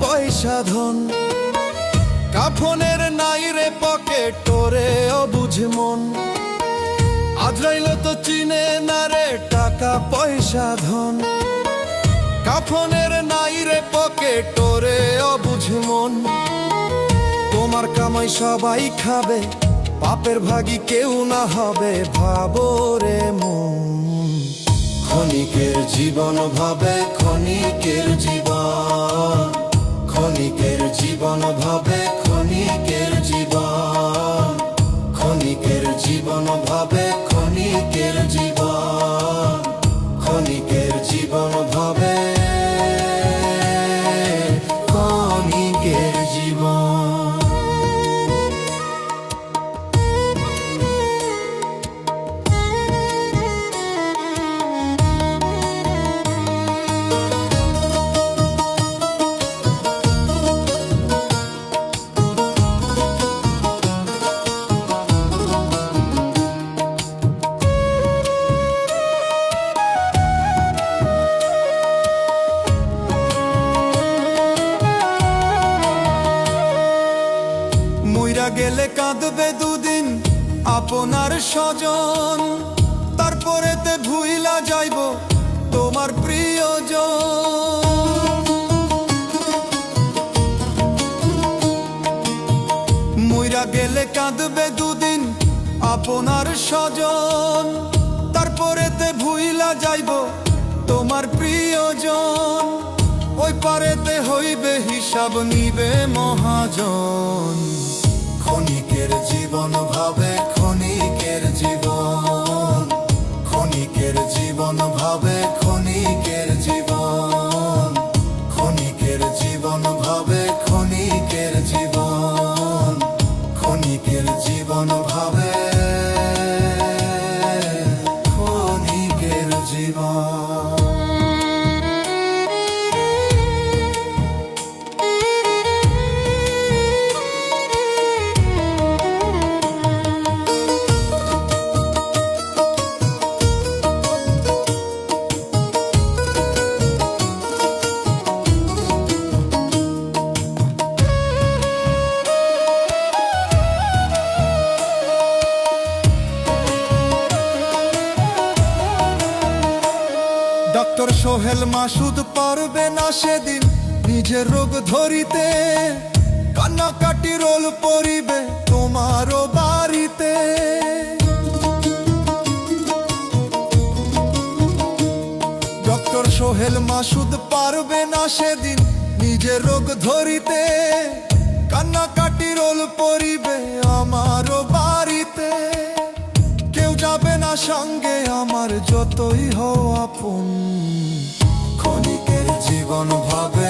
পয়সা ধন, কাফনের নাই রে পকেট তোরে অবুঝ মন। আজরাইল তো চিনে না রে টাকা পয়সা ধন, কাফনের নাই রে পকেট তোরে অবুঝ মন। তোমার কামাই সবাই খাবে, পাপের ভাগী কেউ না হবে, ভাবো রে মন। ক্ষণিকের জীবন ভাবে ক্ষণিকের জীবন, ক্ষণিকের জীবন ভাবে ক্ষণিকের জীবন, ক্ষণিকের জীবন ভাবে ক্ষণিকের জীবন, ক্ষণিকের জীবন ভাবে ক্ষণিকের জীবন। মইরা গেলে কাঁদবে দুদিন আপনার স্বজন, তারপরেতে ভুইলা যাইব তোমার প্রিয়জন। মইরা গেলে কাঁদবে দুদিন আপনার স্বজন, তারপরেতে ভুইলা যাইব তোমার প্রিয়জন। ওই পারেতে হইবে হিসাব নিবে মহাজন। ক্ষণিকের জীবন ভাবে ক্ষণিকের জীবন, ক্ষণিকের জীবন ভাবে ক্ষণিকের জীবন, ক্ষণিকের জীবন ভাবে ক্ষণিকের জীবন, ক্ষণিকের জীবন ভাবে ক্ষণিকের জীবন। ডক্টর সোহেল মাসুদ পারবে না সেদিন নিজের রোগ ধরিতে, কান্নাকাটি রোল পড়িবে তোমারও বাড়িতে। ডক্টর সোহেল মাসুদ পারবে না সেদিন নিজের রোগ ধরিতে, কান্নাকাটি রোল পড়িবে আমারও বাড়িতে। কেউ যাবে না সঙ্গে আমার যতই হও আপন। ক্ষণিকের জীবন ভাবে